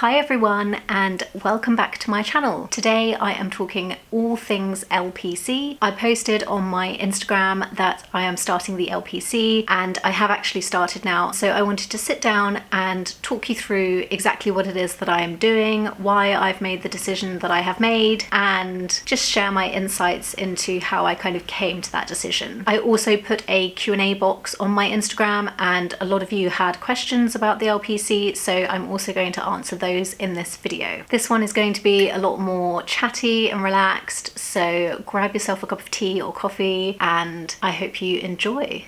Hi everyone and welcome back to my channel. Today I am talking all things LPC. I posted on my Instagram that I am starting the LPC and I have actually started now. So I wanted to sit down and talk you through exactly what it is that I am doing, why I've made the decision that I have made, and just share my insights into how I kind of came to that decision. I also put a Q&A box on my Instagram and a lot of you had questions about the LPC, so I'm also going to answer those in this video. This one is going to be a lot more chatty and relaxed, so grab yourself a cup of tea or coffee and I hope you enjoy.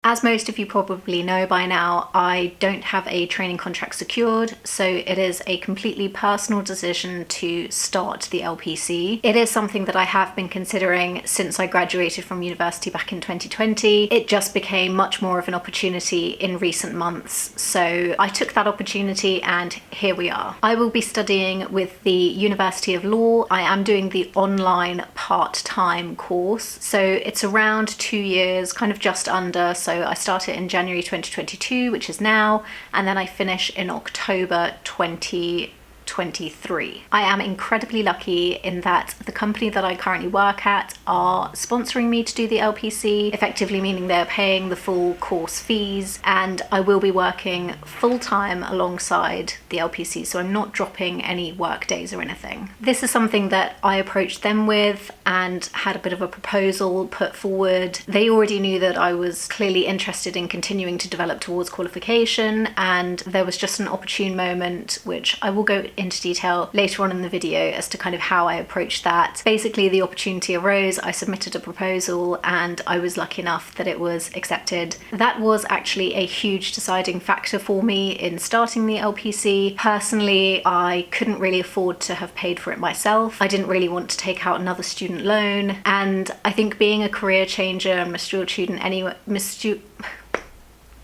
As most of you probably know by now, I don't have a training contract secured, so it is a completely personal decision to start the LPC. It is something that I have been considering since I graduated from university back in 2020. It just became much more of an opportunity in recent months, so I took that opportunity and here we are. I will be studying with the University of Law. I am doing the online part-time course, so it's around 2 years, kind of just under, so I started in January 2022, which is now, and then I finish in October 2023. I am incredibly lucky in that the company that I currently work at are sponsoring me to do the LPC, effectively meaning they're paying the full course fees, and I will be working full-time alongside the LPC, so I'm not dropping any work days or anything. This is something that I approached them with and had a bit of a proposal put forward. They already knew that I was clearly interested in continuing to develop towards qualification, and there was just an opportune moment, which I will go into detail later on in the video as to kind of how I approached that. Basically, the opportunity arose, I submitted a proposal, and I was lucky enough that it was accepted. That was actually a huge deciding factor for me in starting the LPC. Personally, I couldn't really afford to have paid for it myself. I didn't really want to take out another student loan, and I think being a career changer and mature student anyway,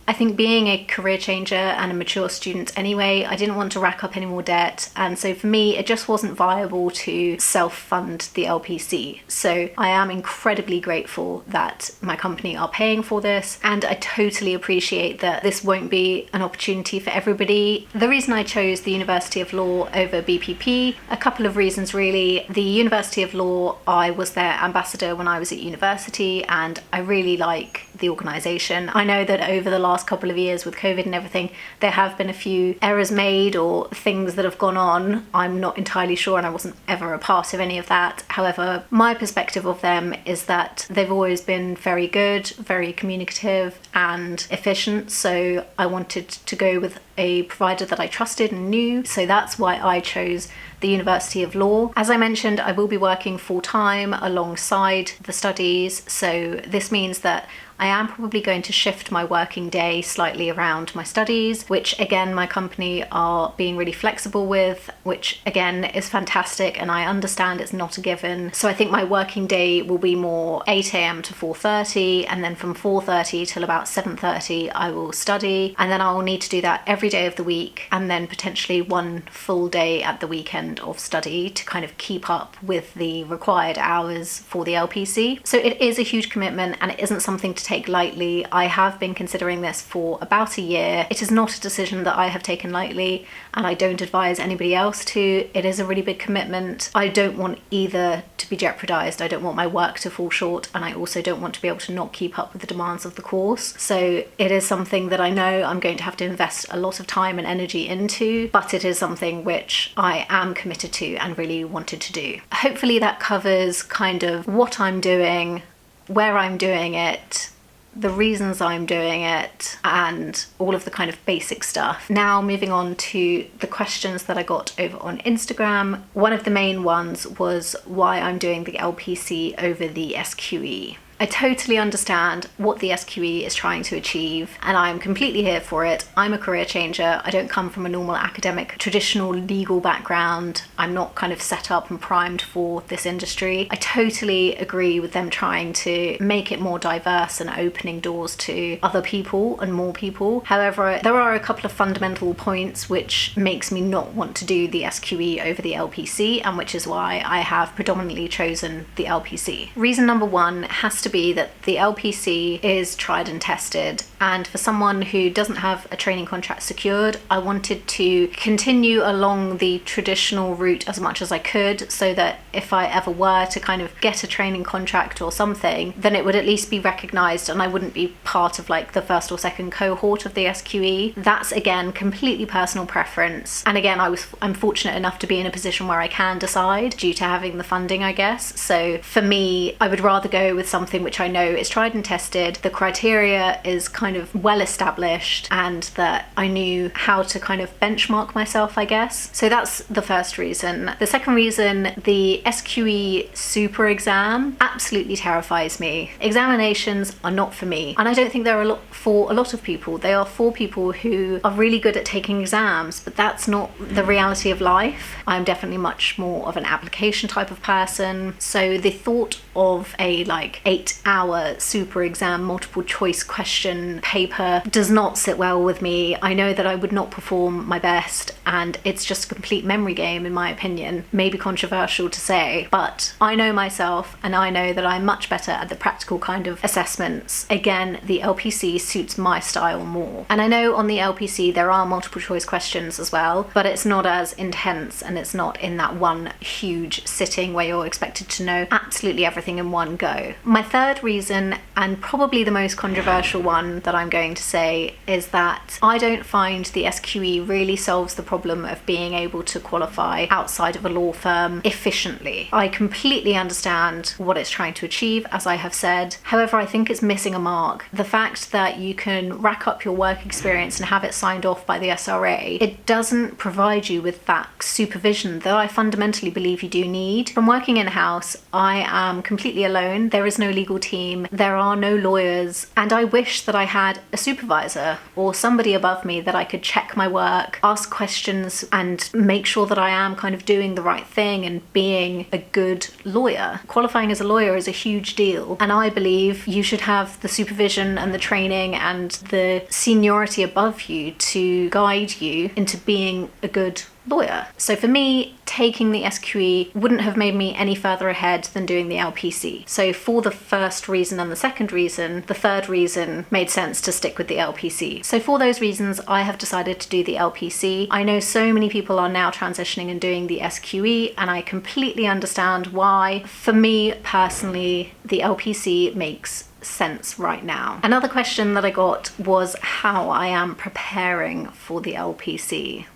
I think being a career changer and a mature student anyway, I didn't want to rack up any more debt, and so for me it just wasn't viable to self-fund the LPC. So I am incredibly grateful that my company are paying for this, and I totally appreciate that this won't be an opportunity for everybody. The reason I chose the University of Law over BPP, a couple of reasons really. The University of Law, I was their ambassador when I was at university and I really like the organisation. I know that over the last couple of years with COVID and everything, there have been a few errors made or things that have gone on. I'm not entirely sure and I wasn't ever a part of any of that. However, my perspective of them is that they've always been very good, very communicative and efficient, so I wanted to go with a provider that I trusted and knew, so that's why I chose the University of Law. As I mentioned, I will be working full-time alongside the studies, so this means that I am probably going to shift my working day slightly around my studies, which again my company are being really flexible with, which again is fantastic, and I understand it's not a given. So I think my working day will be more 8 AM to 4:30, and then from 4:30 till about 7:30 I will study, and then I will need to do that every day of the week, and then potentially one full day at the weekend of study to kind of keep up with the required hours for the LPC. So it is a huge commitment and it isn't something to take lightly. I have been considering this for about a year. It is not a decision that I have taken lightly, and I don't advise anybody else to. It is a really big commitment. I don't want either to be jeopardized. I don't want my work to fall short, and I also don't want to be able to not keep up with the demands of the course. So it is something that I know I'm going to have to invest a lot of time and energy into, but it is something which I am committed to and really wanted to do. Hopefully that covers kind of what I'm doing, where I'm doing it, the reasons I'm doing it, and all of the kind of basic stuff. Now moving on to the questions that I got over on Instagram. One of the main ones was why I'm doing the LPC over the SQE. I totally understand what the SQE is trying to achieve, and I'm completely here for it. I'm a career changer. I don't come from a normal academic, traditional legal background. I'm not kind of set up and primed for this industry. I totally agree with them trying to make it more diverse and opening doors to other people and more people. However, there are a couple of fundamental points which makes me not want to do the SQE over the LPC, and which is why I have predominantly chosen the LPC. Reason number one has to to be that the LPC is tried and tested, and for someone who doesn't have a training contract secured, I wanted to continue along the traditional route as much as I could, so that if I ever were to kind of get a training contract or something, then it would at least be recognised and I wouldn't be part of like the first or second cohort of the SQE. That's again completely personal preference, and again I'm fortunate enough to be in a position where I can decide due to having the funding, I guess. So for me, I would rather go with something which I know is tried and tested, the criteria is kind of well established, and that I knew how to kind of benchmark myself, I guess. So that's the first reason. The second reason, the SQE super exam absolutely terrifies me. Examinations are not for me, and I don't think they're for a lot of people. They are for people who are really good at taking exams, but that's not the reality of life. I'm definitely much more of an application type of person, so the thought of a like 8-hour super exam multiple choice question paper does not sit well with me. I know that I would not perform my best, and it's just a complete memory game in my opinion. Maybe controversial to say, but I know myself and I know that I'm much better at the practical kind of assessments. Again, the LPC suits my style more. And I know on the LPC there are multiple choice questions as well, but it's not as intense and it's not in that one huge sitting where you're expected to know absolutely everything in one go. My third reason, and probably the most controversial one that I'm going to say, is that I don't find the SQE really solves the problem of being able to qualify outside of a law firm efficiently. I completely understand what it's trying to achieve, as I have said. However, I think it's missing a mark. The fact that you can rack up your work experience and have it signed off by the SRA, it doesn't provide you with that supervision that I fundamentally believe you do need. From working in-house, I am completely alone. There is no legal team, there are no lawyers, and I wish that I had a supervisor or somebody above me that I could check my work, ask questions, and make sure that I am kind of doing the right thing and being a good lawyer. Qualifying as a lawyer is a huge deal, and I believe you should have the supervision and the training and the seniority above you to guide you into being a good lawyer. So for me, taking the SQE wouldn't have made me any further ahead than doing the LPC. So for the first reason and the second reason, the third reason made sense to stick with the LPC. So for those reasons, I have decided to do the LPC. I know so many people are now transitioning and doing the SQE, and I completely understand why. For me personally, the LPC makes sense right now. Another question that I got was how I am preparing for the LPC.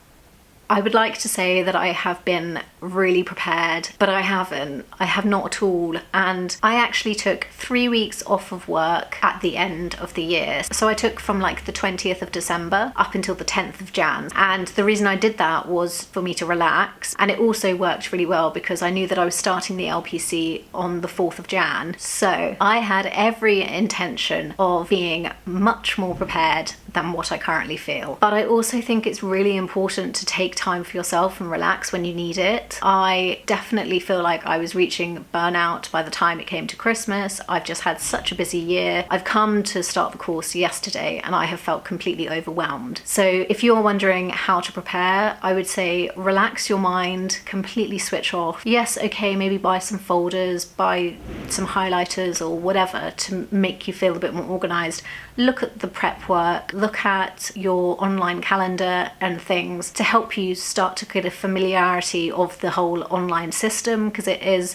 I would like to say that I have been really prepared, but I haven't. I have not at all. And I actually took 3 weeks off of work at the end of the year. So I took from like the 20th of December up until the 10th of Jan. And the reason I did that was for me to relax. And it also worked really well because I knew that I was starting the LPC on the 4th of Jan. So I had every intention of being much more prepared than what I currently feel. But I also think it's really important to take time for yourself and relax when you need it. I definitely feel like I was reaching burnout by the time it came to Christmas. I've just had such a busy year. I've come to start the course yesterday and I have felt completely overwhelmed. So if you're wondering how to prepare, I would say relax your mind, completely switch off. Yes, okay, maybe buy some folders, buy some highlighters or whatever to make you feel a bit more organized. Look at the prep work, look at your online calendar and things to help you start to get a familiarity of the whole online system, because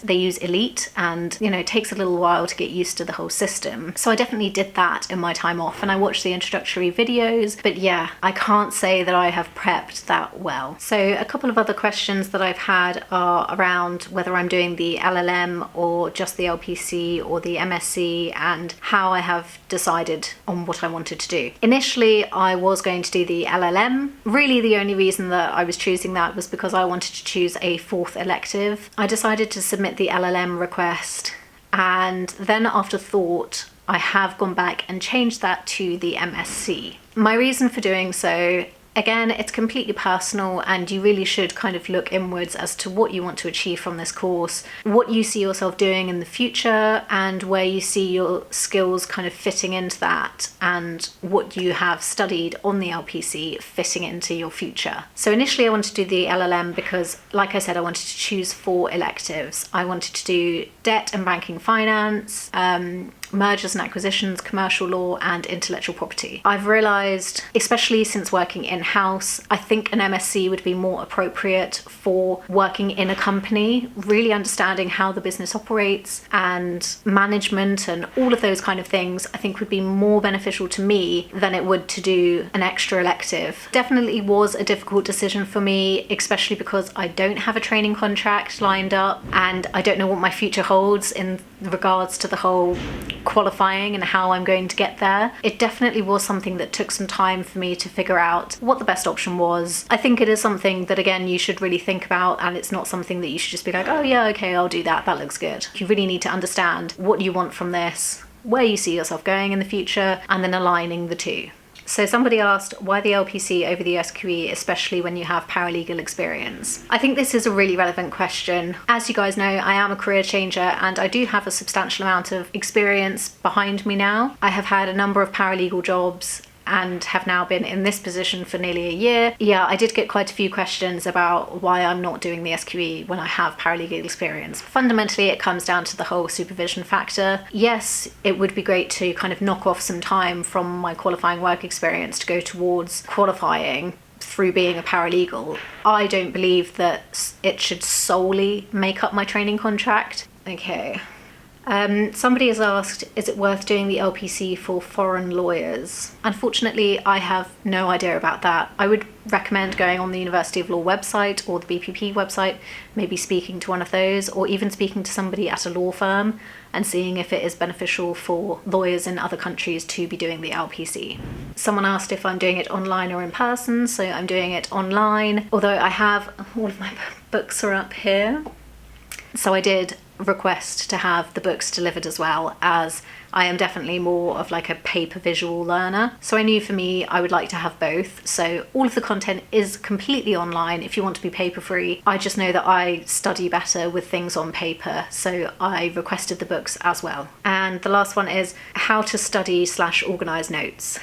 they use Elite, and it takes a little while to get used to the whole system. So I definitely did that in my time off, and I watched the introductory videos, but yeah, I can't say that I have prepped that well. So a couple of other questions that I've had are around whether I'm doing the LLM or just the LPC or the MSc, and how I have decided on what I wanted to do. Initially, I was going to do the LLM. Really, the only reason that I was choosing that was because I wanted to choose a 4th elective. I decided to submit the LLM request, and then after thought, I have gone back and changed that to the MSc. My reason for doing so, again, it's completely personal, and you really should kind of look inwards as to what you want to achieve from this course, what you see yourself doing in the future, and where you see your skills kind of fitting into that, and what you have studied on the LPC fitting into your future. So initially I wanted to do the LLM because, like I said, I wanted to choose 4 electives. I wanted to do debt and banking finance, mergers and acquisitions, commercial law, and intellectual property. I've realised, especially since working in-house, I think an MSc would be more appropriate for working in a company, really understanding how the business operates and management and all of those kind of things. I think would be more beneficial to me than it would to do an extra elective. Definitely was a difficult decision for me, especially because I don't have a training contract lined up and I don't know what my future holds in regards to the whole qualifying and how I'm going to get there. It definitely was something that took some time for me to figure out what the best option was. I think it is something that, again, you should really think about, and it's not something that you should just be like, oh yeah, okay, I'll do that, that looks good. You really need to understand what you want from this, where you see yourself going in the future, and then aligning the two. So somebody asked, why the LPC over the SQE, especially when you have paralegal experience? I think this is a really relevant question. As you guys know, I am a career changer and I do have a substantial amount of experience behind me now. I have had a number of paralegal jobs and have now been in this position for nearly a year. Yeah, I did get quite a few questions about why I'm not doing the SQE when I have paralegal experience. Fundamentally, it comes down to the whole supervision factor. Yes, it would be great to kind of knock off some time from my qualifying work experience to go towards qualifying through being a paralegal. I don't believe that it should solely make up my training contract. Okay. Somebody has asked, is it worth doing the LPC for foreign lawyers? Unfortunately, I have no idea about that. I would recommend going on the University of Law website or the BPP website, maybe speaking to one of those, or even speaking to somebody at a law firm and seeing if it is beneficial for lawyers in other countries to be doing the LPC. Someone asked if I'm doing it online or in person, so I'm doing it online, although I have, all of my books are up here. So I did request to have the books delivered as well, as I am definitely more of like a paper visual learner. So I knew for me, I would like to have both. So all of the content is completely online if you want to be paper free. I just know that I study better with things on paper. So I requested the books as well. And the last one is how to study/organize notes.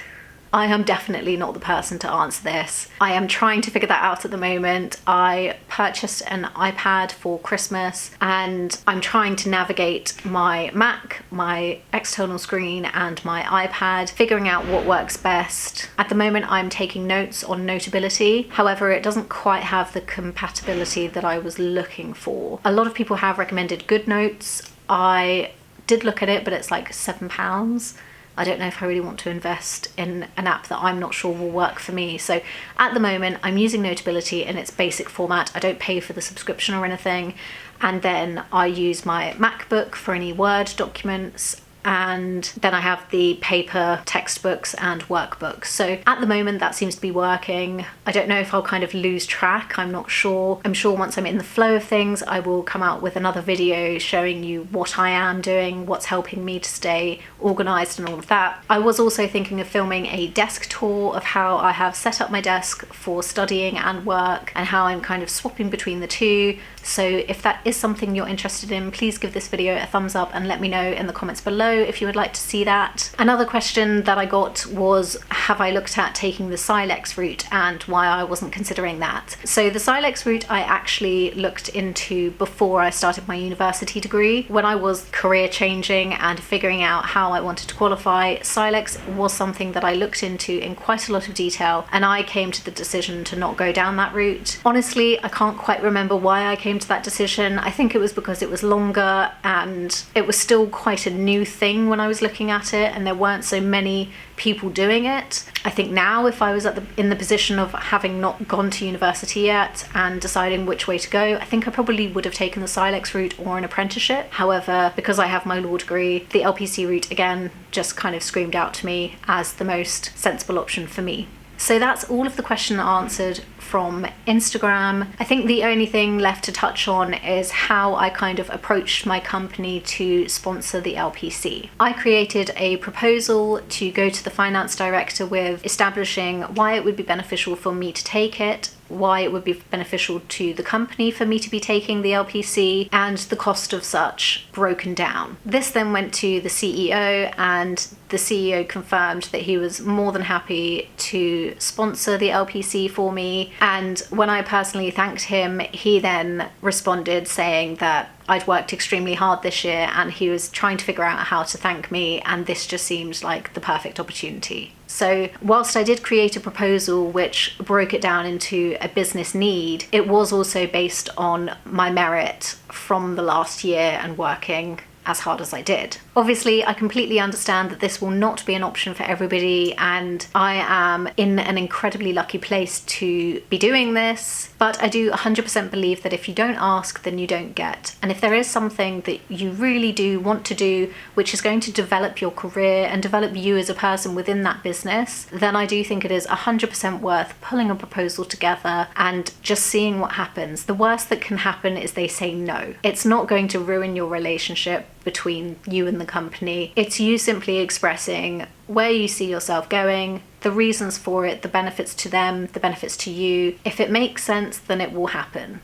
I am definitely not the person to answer this. I am trying to figure that out at the moment. I purchased an iPad for Christmas and I'm trying to navigate my Mac, my external screen and my iPad, figuring out what works best. At the moment, I'm taking notes on Notability. However, it doesn't quite have the compatibility that I was looking for. A lot of people have recommended GoodNotes. I did look at it, but it's like £7. I don't know if I really want to invest in an app that I'm not sure will work for me. So at the moment, I'm using Notability in its basic format. I don't pay for the subscription or anything. And then I use my MacBook for any Word documents. And then I have the paper textbooks and workbooks. So at the moment that seems to be working. I don't know if I'll kind of lose track, I'm not sure. I'm sure once I'm in the flow of things, I will come out with another video showing you what I am doing, what's helping me to stay organized and all of that. I was also thinking of filming a desk tour of how I have set up my desk for studying and work and how I'm kind of swapping between the two. So if that is something you're interested in, please give this video a thumbs up and let me know in the comments below if you would like to see that. Another question that I got was, have I looked at taking the Silex route and why I wasn't considering that? So the Silex route I actually looked into before I started my university degree. When I was career changing and figuring out how I wanted to qualify, Silex was something that I looked into in quite a lot of detail and I came to the decision to not go down that route. Honestly, I can't quite remember why I came to that decision. I think it was because it was longer and it was still quite a new thing when I was looking at it and there weren't so many people doing it. I think now if I was in the position of having not gone to university yet and deciding which way to go, I think I probably would have taken the Silex route or an apprenticeship. However, because I have my law degree, the LPC route again just kind of screamed out to me as the most sensible option for me. So that's all of the question answered from Instagram. I think the only thing left to touch on is how I kind of approached my company to sponsor the LPC. I created a proposal to go to the finance director with, establishing why it would be beneficial for me to take it, why it would be beneficial to the company for me to be taking the LPC, and the cost of such broken down. This then went to the CEO and the CEO confirmed that he was more than happy to sponsor the LPC for me. And when I personally thanked him, he then responded saying that I'd worked extremely hard this year and he was trying to figure out how to thank me, and this just seemed like the perfect opportunity. So whilst I did create a proposal which broke it down into a business need, it was also based on my merit from the last year and working as hard as I did. Obviously, I completely understand that this will not be an option for everybody, and I am in an incredibly lucky place to be doing this, but I do 100% believe that if you don't ask, then you don't get. And if there is something that you really do want to do, which is going to develop your career and develop you as a person within that business, then I do think it is 100% worth pulling a proposal together and just seeing what happens. The worst that can happen is they say no. It's not going to ruin your relationship between you and the company. It's you simply expressing where you see yourself going, the reasons for it, the benefits to them, the benefits to you. If it makes sense, then it will happen.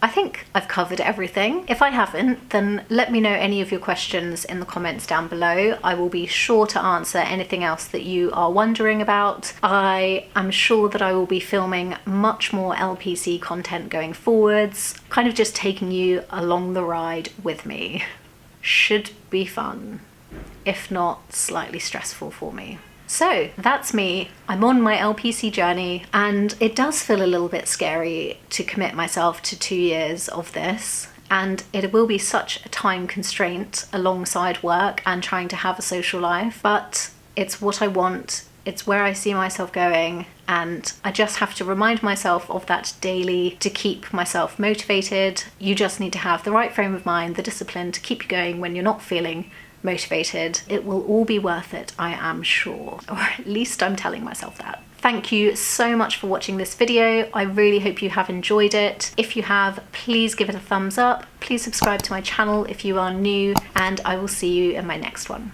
I think I've covered everything. If I haven't, then let me know any of your questions in the comments down below. I will be sure to answer anything else that you are wondering about. I am sure that I will be filming much more LPC content going forwards, kind of just taking you along the ride with me. Should be fun, if not slightly stressful for me. So that's me. I'm on my LPC journey, and it does feel a little bit scary to commit myself to 2 years of this, and it will be such a time constraint alongside work and trying to have a social life, but it's what I want. It's where I see myself going, and I just have to remind myself of that daily to keep myself motivated. You just need to have the right frame of mind, the discipline to keep you going when you're not feeling motivated. It will all be worth it, I am sure. Or at least I'm telling myself that. Thank you so much for watching this video. I really hope you have enjoyed it. If you have, please give it a thumbs up. Please subscribe to my channel if you are new, and I will see you in my next one.